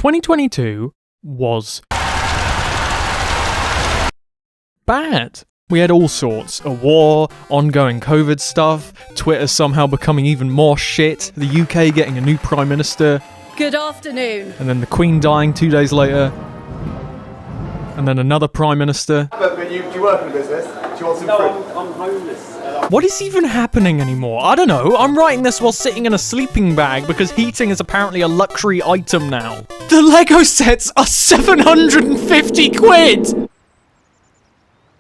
2022 was bad. We had all sorts. A war, ongoing COVID stuff, Twitter somehow becoming even more shit, the UK getting a new Prime Minister. Good afternoon. And then the Queen dying 2 days later. And then another Prime Minister. But do you work in a business? Do you want some fruit? I'm homeless. What is even happening anymore? I don't know. I'm writing this while sitting in a sleeping bag because heating is apparently a luxury item now. The Lego sets are 750 quid!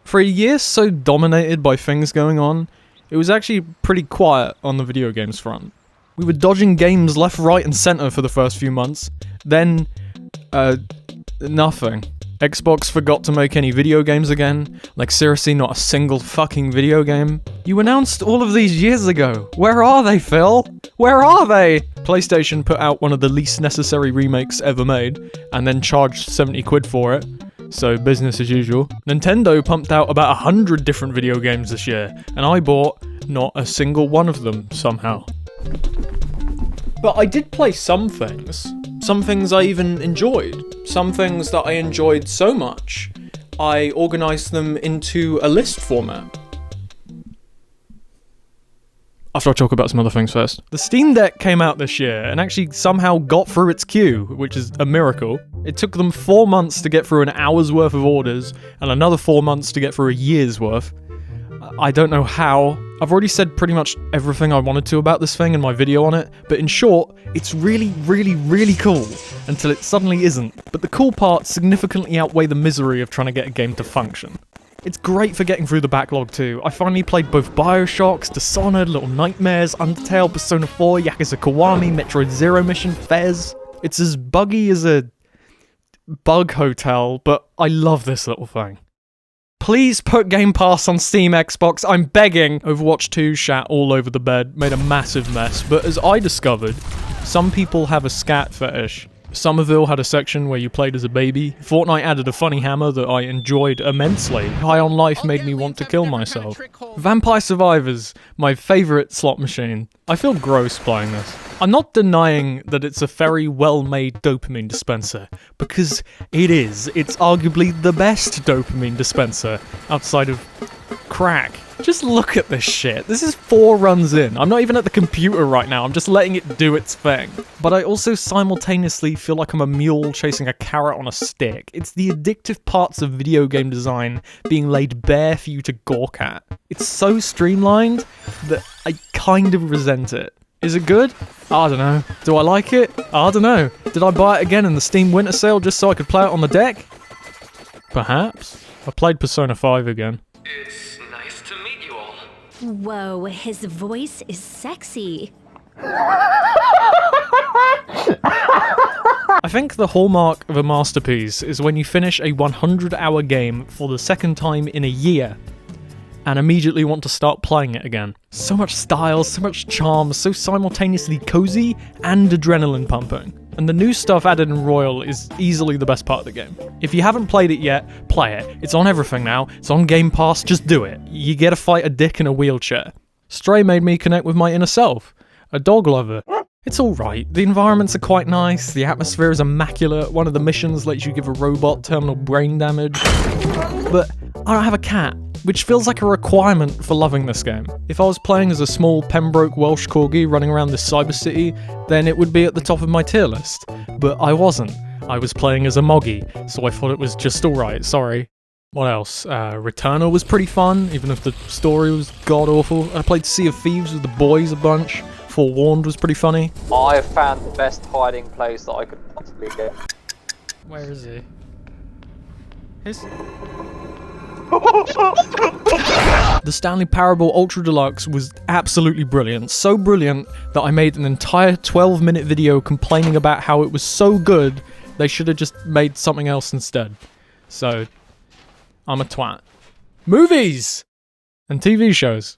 For a year so dominated by things going on, it was actually pretty quiet on the video games front. We were dodging games left, right, and center for the first few months. Then, nothing. Xbox forgot to make any video games again. Like, seriously, not a single fucking video game. You announced all of these years ago. Where are they, Phil? Where are they? PlayStation put out one of the least necessary remakes ever made, and then charged 70 quid for it. So, business as usual. Nintendo pumped out about 100 different video games this year, and I bought not a single one of them, somehow. But I did play some things. Some things I even enjoyed. Some things that I enjoyed so much, I organised them into a list format. After I talk about some other things first. The Steam Deck came out this year and actually somehow got through its queue, which is a miracle. It took them 4 months to get through an hour's worth of orders, and another 4 months to get through a year's worth. I don't know how. I've already said pretty much everything I wanted to about this thing in my video on it, but in short, it's really, really, really cool, until it suddenly isn't. But the cool parts significantly outweigh the misery of trying to get a game to function. It's great for getting through the backlog too. I finally played both Bioshocks, Dishonored, Little Nightmares, Undertale, Persona 4, Yakuza Kiwami, Metroid Zero Mission, Fez. It's as buggy as a bug hotel, but I love this little thing. Please put Game Pass on Steam Xbox, I'm begging! Overwatch 2 shat all over the bed, made a massive mess, but as I discovered, some people have a scat fetish. Somerville had a section where you played as a baby. Fortnite added a funny hammer that I enjoyed immensely. High on Life made me want to kill myself. Vampire Survivors, my favourite slot machine. I feel gross playing this. I'm not denying that it's a very well-made dopamine dispenser, because it is. It's arguably the best dopamine dispenser outside of crack. Just look at this shit. This is 4 runs in. I'm not even at the computer right now. I'm just letting it do its thing. But I also simultaneously feel like I'm a mule chasing a carrot on a stick. It's the addictive parts of video game design being laid bare for you to gawk at. It's so streamlined that I kind of resent it. Is it good? I don't know. Do I like it? I don't know. Did I buy it again in the Steam Winter Sale just so I could play it on the deck? Perhaps. I played Persona 5 again. It's nice to meet you all. Whoa, his voice is sexy. I think the hallmark of a masterpiece is when you finish a 100-hour game for the second time in a year and immediately want to start playing it again. So much style, so much charm, so simultaneously cozy and adrenaline pumping. And the new stuff added in Royal is easily the best part of the game. If you haven't played it yet, play it. It's on everything now. It's on Game Pass. Just do it. You get to fight a dick in a wheelchair. Stray made me connect with my inner self. A dog lover. It's alright. The environments are quite nice. The atmosphere is immaculate. One of the missions lets you give a robot terminal brain damage. But I don't have a cat, which feels like a requirement for loving this game. If I was playing as a small Pembroke Welsh Corgi running around this cyber city, then it would be at the top of my tier list. But I wasn't. I was playing as a Moggy, so I thought it was just alright, sorry. What else? Returnal was pretty fun, even if the story was god-awful. I played Sea of Thieves with the boys a bunch. Forewarned was pretty funny. I have found the best hiding place that I could possibly get. Where is he? The Stanley Parable Ultra Deluxe was absolutely brilliant. So brilliant that I made an entire 12-minute video complaining about how it was so good they should have just made something else instead. So, I'm a twat. Movies! And TV shows.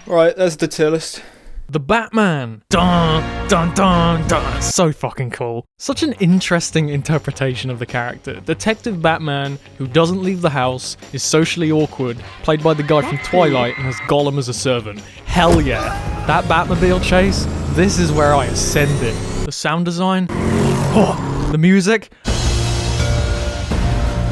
Right, there's the tier list. The Batman! Dun, dun, dun, dun. So fucking cool. Such an interesting interpretation of the character. Detective Batman, who doesn't leave the house, is socially awkward, played by the guy from Twilight and has Gollum as a servant. Hell yeah. That Batmobile chase, this is where I ascended. The sound design, oh, the music,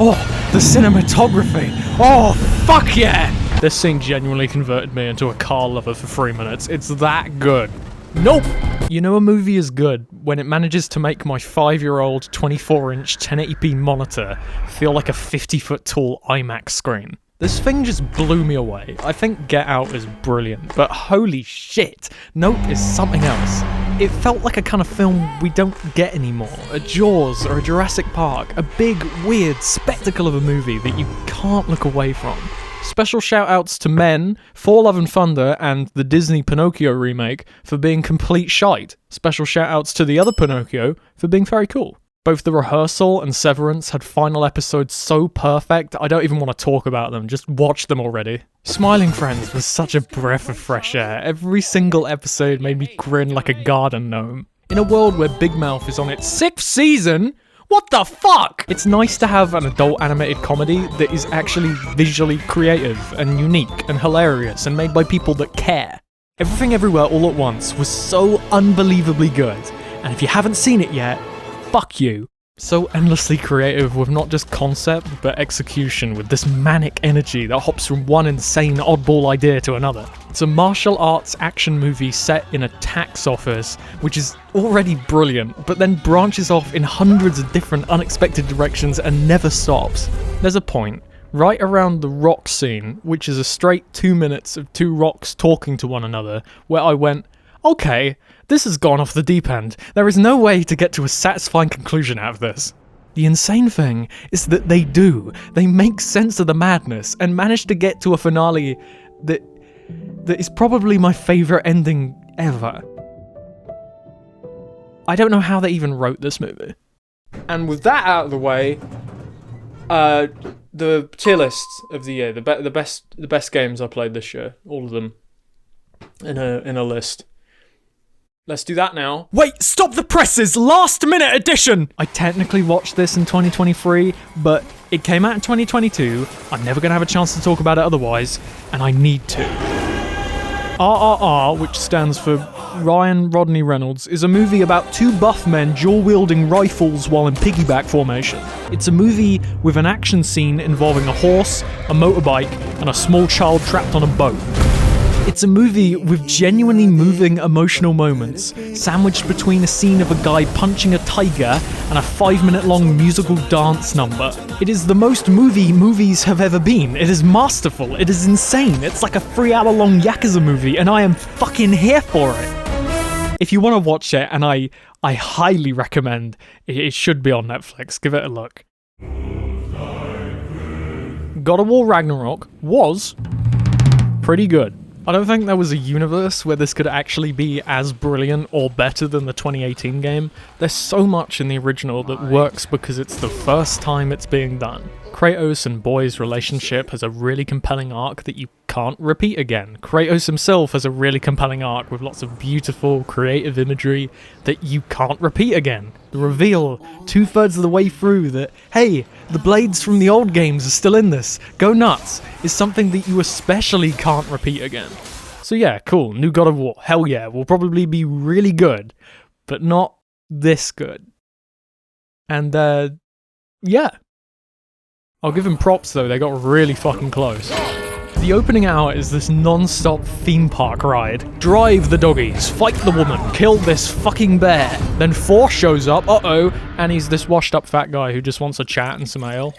oh, the cinematography, oh, fuck yeah! This scene genuinely converted me into a car lover for 3 minutes. It's that good. Nope! You know a movie is good when it manages to make my 5-year-old 24-inch 1080p monitor feel like a 50-foot tall IMAX screen. This thing just blew me away. I think Get Out is brilliant, but holy shit, Nope is something else. It felt like a kind of film we don't get anymore. A Jaws or a Jurassic Park. A big, weird spectacle of a movie that you can't look away from. Special shout-outs to Men, For Love and Thunder, and the Disney Pinocchio remake for being complete shite. Special shout-outs to the other Pinocchio for being very cool. Both The Rehearsal and Severance had final episodes so perfect, I don't even want to talk about them, just watch them already. Smiling Friends was such a breath of fresh air. Every single episode made me grin like a garden gnome. In a world where Big Mouth is on its 6th season, what the fuck? It's nice to have an adult animated comedy that is actually visually creative and unique and hilarious and made by people that care. Everything Everywhere All at Once was so unbelievably good, and if you haven't seen it yet, fuck you. So endlessly creative with not just concept, but execution with this manic energy that hops from one insane oddball idea to another. It's a martial arts action movie set in a tax office, which is already brilliant, but then branches off in hundreds of different unexpected directions and never stops. There's a point, right around the rock scene, which is a straight 2 minutes of two rocks talking to one another, where I went, okay, this has gone off the deep end. There is no way to get to a satisfying conclusion out of this. The insane thing is that they do. They make sense of the madness and manage to get to a finale that is probably my favourite ending ever. I don't know how they even wrote this movie. And with that out of the way, the tier list of the year, the best games I played this year, all of them in a list. Let's do that now. Wait, stop the presses! Last minute edition! I technically watched this in 2023, but it came out in 2022. I'm never gonna have a chance to talk about it otherwise, and I need to. RRR, which stands for Ryan Rodney Reynolds, is a movie about two buff men dual-wielding rifles while in piggyback formation. It's a movie with an action scene involving a horse, a motorbike, and a small child trapped on a boat. It's a movie with genuinely moving emotional moments, sandwiched between a scene of a guy punching a tiger and a 5-minute-long musical dance number. It is the most movies have ever been. It is masterful. It is insane. It's like a 3-hour-long Yakuza movie, and I am fucking here for it. If you want to watch it, and I highly recommend, it should be on Netflix. Give it a look. God of War Ragnarok was pretty good. I don't think there was a universe where this could actually be as brilliant or better than the 2018 game. There's so much in the original that works because it's the first time it's being done. Kratos and Boy's relationship has a really compelling arc that you can't repeat again. Kratos himself has a really compelling arc with lots of beautiful, creative imagery that you can't repeat again. The reveal, 2/3 of the way through, that, hey, the blades from the old games are still in this, go nuts, is something that you especially can't repeat again. So yeah, cool, new God of War, hell yeah, will probably be really good, but not this good. And, yeah. I'll give them props though, they got really fucking close. The opening hour is this non-stop theme park ride. Drive the doggies, fight the woman, kill this fucking bear. Then Thor shows up, and he's this washed up fat guy who just wants a chat and some ale.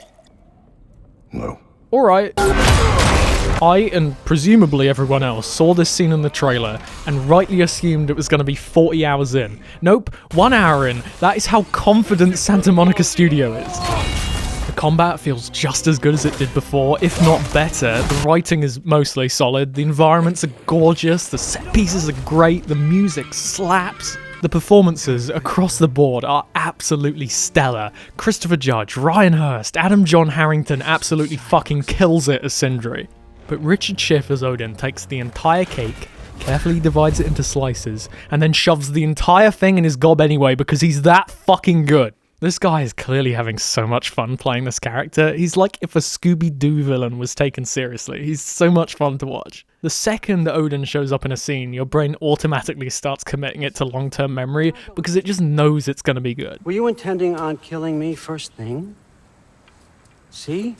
No. Alright. I, and presumably everyone else, saw this scene in the trailer and rightly assumed it was going to be 40 hours in. Nope, 1 hour in. That is how confident Santa Monica Studio is. The combat feels just as good as it did before, if not better. The writing is mostly solid, the environments are gorgeous, the set pieces are great, the music slaps. The performances across the board are absolutely stellar. Christopher Judge, Ryan Hurst, Adam John Harrington absolutely fucking kills it as Sindri. But Richard Schiff as Odin takes the entire cake, carefully divides it into slices, and then shoves the entire thing in his gob anyway because he's that fucking good. This guy is clearly having so much fun playing this character. He's like if a Scooby-Doo villain was taken seriously. He's so much fun to watch. The second Odin shows up in a scene, your brain automatically starts committing it to long-term memory because it just knows it's going to be good. Were you intending on killing me first thing? See?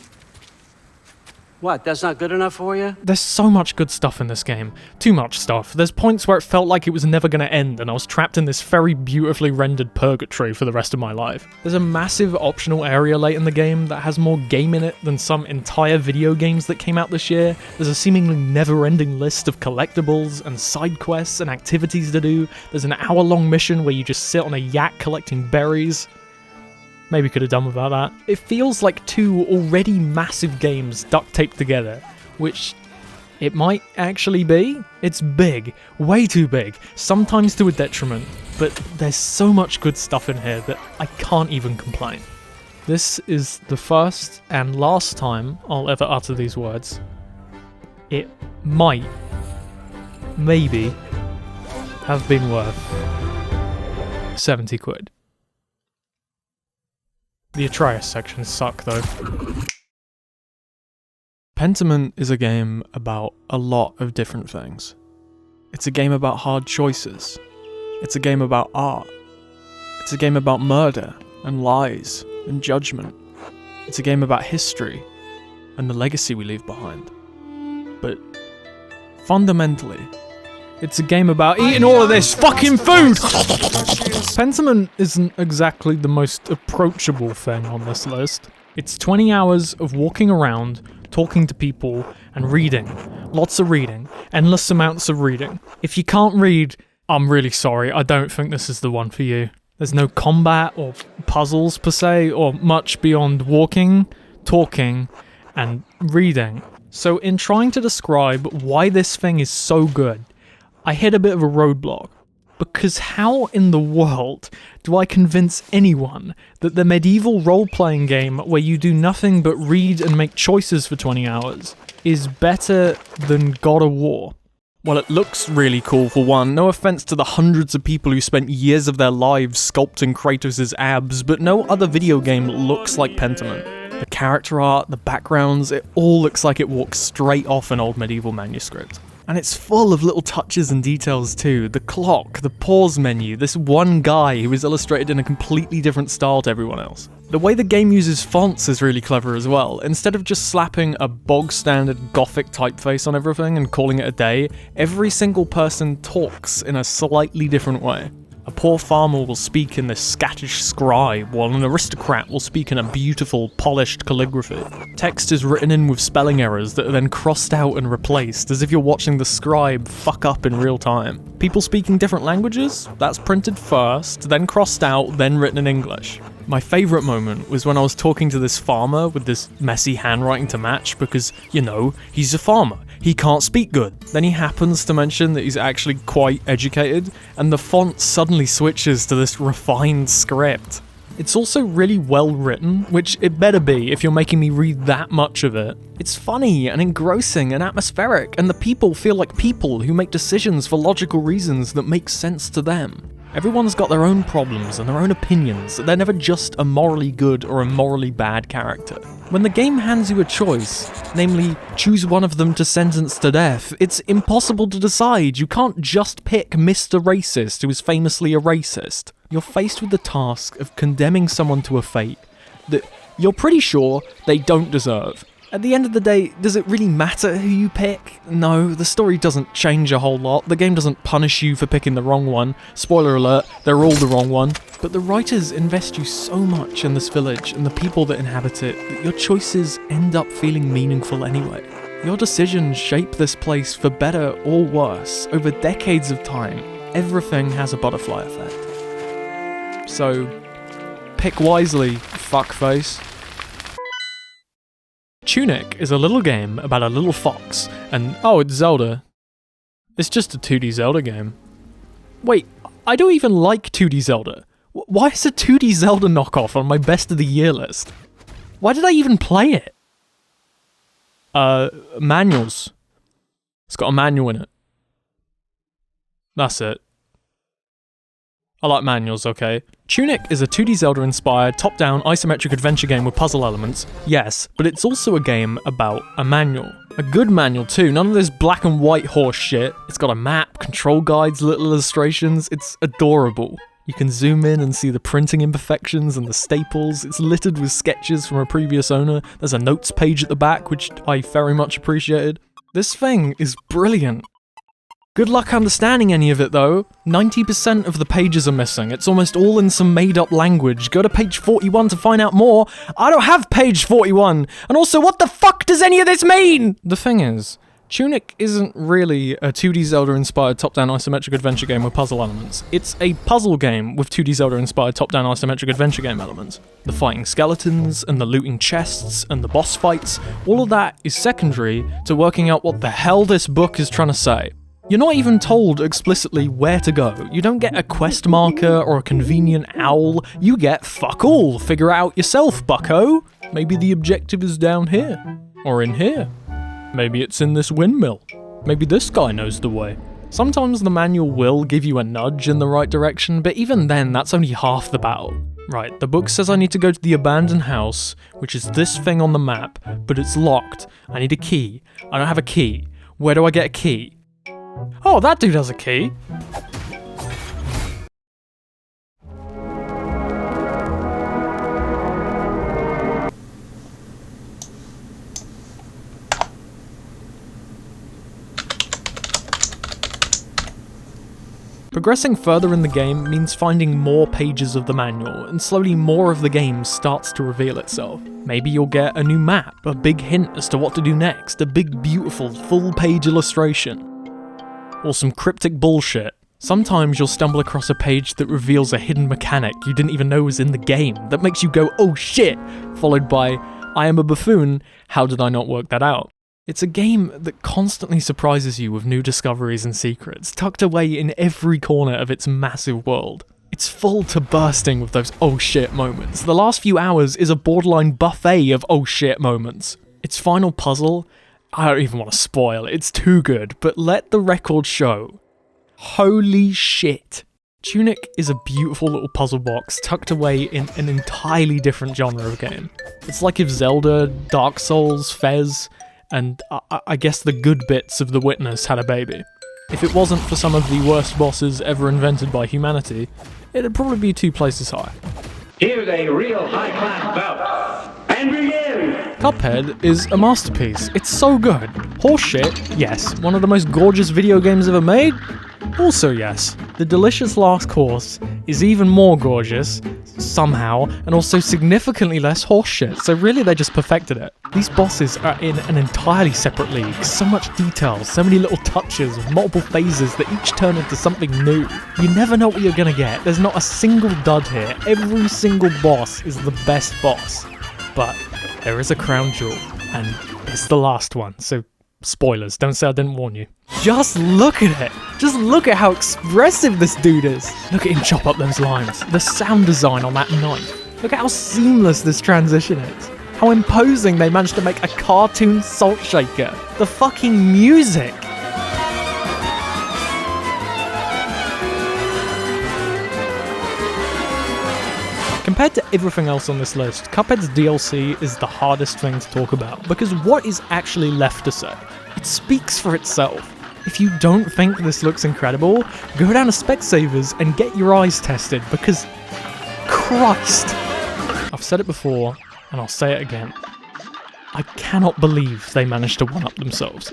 What, that's not good enough for you? There's so much good stuff in this game. Too much stuff. There's points where it felt like it was never going to end and I was trapped in this very beautifully rendered purgatory for the rest of my life. There's a massive optional area late in the game that has more game in it than some entire video games that came out this year. There's a seemingly never-ending list of collectibles and side quests and activities to do. There's an hour-long mission where you just sit on a yak collecting berries. Maybe could have done without that. It feels like two already massive games duct taped together, which it might actually be. It's big, way too big, sometimes to a detriment, but there's so much good stuff in here that I can't even complain. This is the first and last time I'll ever utter these words. It might, maybe, have been worth 70 quid. The Atreus sections suck though. Pentiment is a game about a lot of different things. It's a game about hard choices. It's a game about art. It's a game about murder and lies and judgment. It's a game about history and the legacy we leave behind. But fundamentally, it's a game about eating all of this fucking food! Pentiment isn't exactly the most approachable thing on this list. It's 20 hours of walking around, talking to people, and reading. Lots of reading. Endless amounts of reading. If you can't read, I'm really sorry, I don't think this is the one for you. There's no combat or puzzles per se, or much beyond walking, talking, and reading. So in trying to describe why this thing is so good, I hit a bit of a roadblock. Because how in the world do I convince anyone that the medieval role-playing game where you do nothing but read and make choices for 20 hours is better than God of War? Well, it looks really cool for one, no offense to the hundreds of people who spent years of their lives sculpting Kratos' abs, but no other video game looks like Pentiment. The character art, the backgrounds, it all looks like it walks straight off an old medieval manuscript. And it's full of little touches and details too. The clock, the pause menu, this one guy who is illustrated in a completely different style to everyone else. The way the game uses fonts is really clever as well. Instead of just slapping a bog standard gothic typeface on everything and calling it a day, every single person talks in a slightly different way. A poor farmer will speak in this scattish scribe, while an aristocrat will speak in a beautiful, polished calligraphy. Text is written in with spelling errors that are then crossed out and replaced, as if you're watching the scribe fuck up in real time. People speaking different languages? That's printed first, then crossed out, then written in English. My favourite moment was when I was talking to this farmer with this messy handwriting to match because, you know, he's a farmer. He can't speak good. Then he happens to mention that he's actually quite educated, and the font suddenly switches to this refined script. It's also really well written, which it better be if you're making me read that much of it. It's funny and engrossing and atmospheric, and the people feel like people who make decisions for logical reasons that make sense to them. Everyone's got their own problems and their own opinions. They're never just a morally good or a morally bad character. When the game hands you a choice, namely, choose one of them to sentence to death, it's impossible to decide. You can't just pick Mr. Racist, who is famously a racist. You're faced with the task of condemning someone to a fate that you're pretty sure they don't deserve. At the end of the day, does it really matter who you pick? No, the story doesn't change a whole lot. The game doesn't punish you for picking the wrong one. Spoiler alert, they're all the wrong one. But the writers invest you so much in this village and the people that inhabit it that your choices end up feeling meaningful anyway. Your decisions shape this place for better or worse over decades of time. Everything has a butterfly effect. So, pick wisely, fuckface. Tunic is a little game about a little fox, and oh, it's Zelda. It's just a 2D Zelda game. Wait, I don't even like 2D Zelda. Why is a 2D Zelda knockoff on my best of the year list? Why did I even play it? Manuals. It's got a manual in it. That's it. I like manuals, okay? Tunic is a 2D Zelda-inspired, top-down, isometric adventure game with puzzle elements, yes, but it's also a game about a manual. A good manual too, none of this black and white horse shit. It's got a map, control guides, little illustrations, it's adorable. You can zoom in and see the printing imperfections and the staples. It's littered with sketches from a previous owner. There's a notes page at the back, which I very much appreciated. This thing is brilliant. Good luck understanding any of it though. 90% of the pages are missing. It's almost all in some made-up language. Go to page 41 to find out more. I don't have page 41! And also, what the fuck does any of this mean?! The thing is, Tunic isn't really a 2D Zelda-inspired top-down isometric adventure game with puzzle elements. It's a puzzle game with 2D Zelda-inspired top-down isometric adventure game elements. The fighting skeletons, and the looting chests, and the boss fights, all of that is secondary to working out what the hell this book is trying to say. You're not even told explicitly where to go. You don't get a quest marker or a convenient owl. You get fuck all. Figure it out yourself, bucko. Maybe the objective is down here. Or in here. Maybe it's in this windmill. Maybe this guy knows the way. Sometimes the manual will give you a nudge in the right direction, but even then, that's only half the battle. Right, the book says I need to go to the abandoned house, which is this thing on the map, but it's locked. I need a key. I don't have a key. Where do I get a key? Oh, that dude has a key. Progressing further in the game means finding more pages of the manual, and slowly more of the game starts to reveal itself. Maybe you'll get a new map, a big hint as to what to do next, a big beautiful full-page illustration. Or some cryptic bullshit. Sometimes you'll stumble across a page that reveals a hidden mechanic you didn't even know was in the game, that makes you go, oh shit, followed by, I am a buffoon, how did I not work that out? It's a game that constantly surprises you with new discoveries and secrets, tucked away in every corner of its massive world. It's full to bursting with those oh shit moments. The last few hours is a borderline buffet of oh shit moments. Its final puzzle, I don't even want to spoil it, it's too good, but let the record show. Holy shit. Tunic is a beautiful little puzzle box tucked away in an entirely different genre of game. It's like if Zelda, Dark Souls, Fez, and I guess the good bits of The Witness had a baby. If it wasn't for some of the worst bosses ever invented by humanity, it'd probably be 2 places high. Here's a real high-class bout. And begin! Cuphead is a masterpiece. It's so good. Horseshit, yes. One of the most gorgeous video games ever made? Also yes. The delicious last course is even more gorgeous, somehow, and also significantly less horseshit, so really they just perfected it. These bosses are in an entirely separate league. So much detail, so many little touches with multiple phases that each turn into something new. You never know what you're gonna get. There's not a single dud here. Every single boss is the best boss. But there is a crown jewel, and it's the last one, so spoilers, don't say I didn't warn you. Just look at it! Just look at how expressive this dude is! Look at him chop up those lines. The sound design on that knife. Look at how seamless this transition is. How imposing they managed to make a cartoon salt shaker. The fucking music! Compared to everything else on this list, Cuphead's DLC is the hardest thing to talk about, because what is actually left to say? It speaks for itself. If you don't think this looks incredible, go down to Specsavers and get your eyes tested, because Christ! I've said it before, and I'll say it again. I cannot believe they managed to one-up themselves.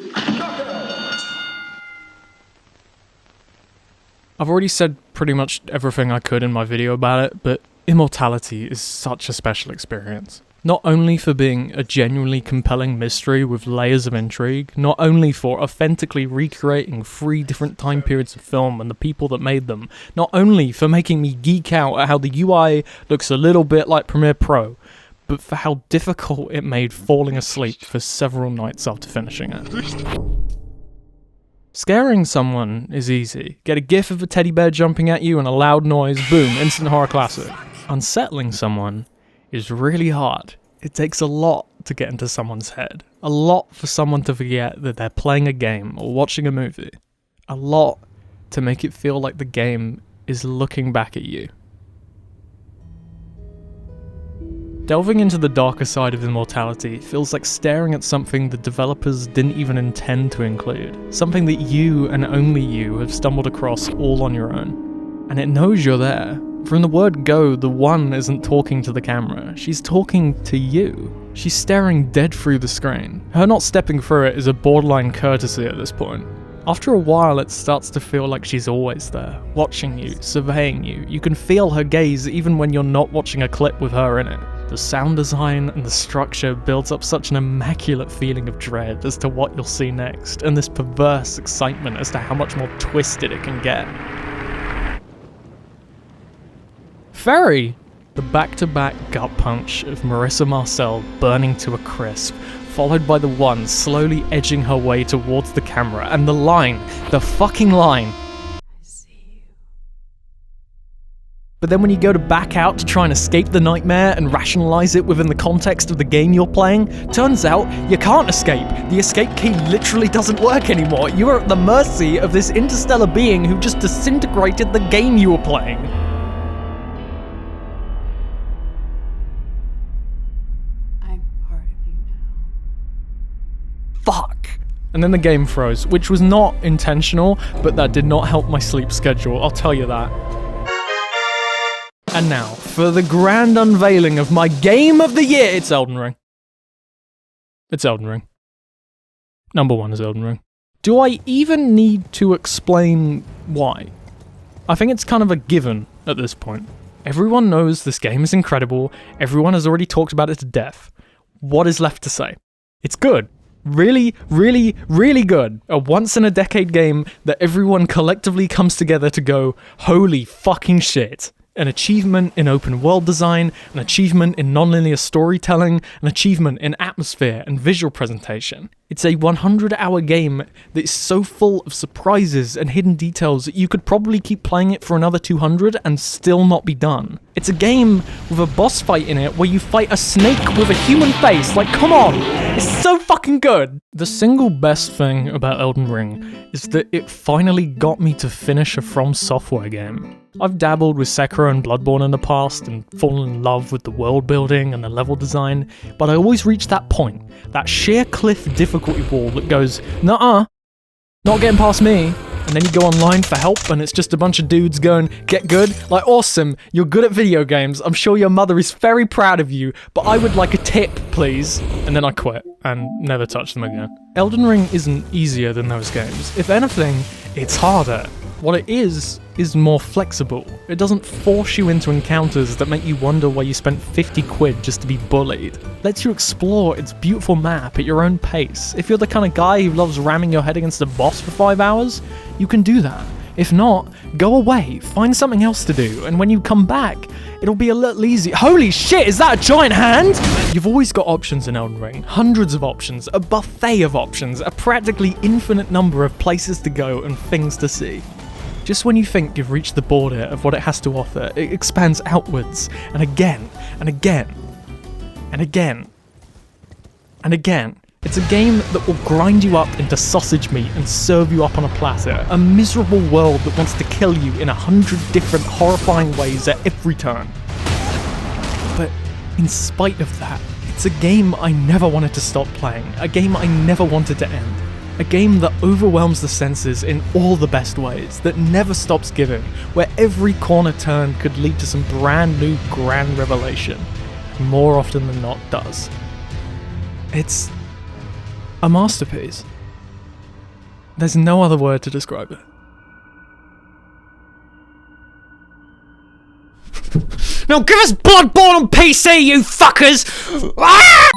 I've already said pretty much everything I could in my video about it, but Immortality is such a special experience. Not only for being a genuinely compelling mystery with layers of intrigue, not only for authentically recreating 3 different time periods of film and the people that made them, not only for making me geek out at how the UI looks a little bit like Premiere Pro, but for how difficult it made falling asleep for several nights after finishing it. Scaring someone is easy. Get a gif of a teddy bear jumping at you and a loud noise, boom, instant horror classic. Unsettling someone is really hard. It takes a lot to get into someone's head. A lot for someone to forget that they're playing a game or watching a movie. A lot to make it feel like the game is looking back at you. Delving into the darker side of Immortality feels like staring at something the developers didn't even intend to include, something that you and only you have stumbled across all on your own. And it knows you're there. From the word go, the One isn't talking to the camera, she's talking to you. She's staring dead through the screen. Her not stepping through it is a borderline courtesy at this point. After a while, it starts to feel like she's always there, watching you, surveying you. You can feel her gaze even when you're not watching a clip with her in it. The sound design and the structure builds up such an immaculate feeling of dread as to what you'll see next, and this perverse excitement as to how much more twisted it can get. Fairy! The back-to-back gut punch of Marissa Marcel burning to a crisp, followed by the One slowly edging her way towards the camera, and the line, the fucking line. But then when you go to back out to try and escape the nightmare and rationalize it within the context of the game you're playing, turns out you can't escape. The escape key literally doesn't work anymore. You are at the mercy of this interstellar being who just disintegrated the game you were playing. I'm part of you now. Fuck. And then the game froze, which was not intentional, but that did not help my sleep schedule, I'll tell you that. And now, for the grand unveiling of my game of the year, it's Elden Ring. It's Elden Ring. Number 1 is Elden Ring. Do I even need to explain why? I think it's kind of a given at this point. Everyone knows this game is incredible, everyone has already talked about it to death. What is left to say? It's good. Really, really, really good. A once-in-a-decade game that everyone collectively comes together to go, holy fucking shit. An achievement in open world design, an achievement in non-linear storytelling, an achievement in atmosphere and visual presentation. It's a 100-hour game that is so full of surprises and hidden details that you could probably keep playing it for another 200 and still not be done. It's a game with a boss fight in it where you fight a snake with a human face, like come on! It's so fucking good! The single best thing about Elden Ring is that it finally got me to finish a From Software game. I've dabbled with Sekiro and Bloodborne in the past and fallen in love with the world building and the level design, but I always reach that point, that sheer cliff difficulty wall that goes, nuh-uh, not getting past me. And then you go online for help and it's just a bunch of dudes going, get good? Like, awesome, you're good at video games, I'm sure your mother is very proud of you, but I would like a tip, please. And then I quit and never touched them again. Elden Ring isn't easier than those games. If anything, it's harder. What it is more flexible. It doesn't force you into encounters that make you wonder why you spent 50 quid just to be bullied. Lets you explore its beautiful map at your own pace. If you're the kind of guy who loves ramming your head against a boss for 5 hours, you can do that. If not, go away, find something else to do, and when you come back, it'll be a little easier. Holy shit, is that a giant hand? You've always got options in Elden Ring. Hundreds of options, a buffet of options, a practically infinite number of places to go and things to see. Just when you think you've reached the border of what it has to offer, it expands outwards, and again, and again, and again, and again. It's a game that will grind you up into sausage meat and serve you up on a platter. A miserable world that wants to kill you in 100 different horrifying ways at every turn. But in spite of that, it's a game I never wanted to stop playing. A game I never wanted to end. A game that overwhelms the senses in all the best ways, that never stops giving, where every corner turn could lead to some brand new grand revelation. More often than not does. It's a masterpiece. There's no other word to describe it. Now give us Bloodborne on PC, you fuckers! Ah!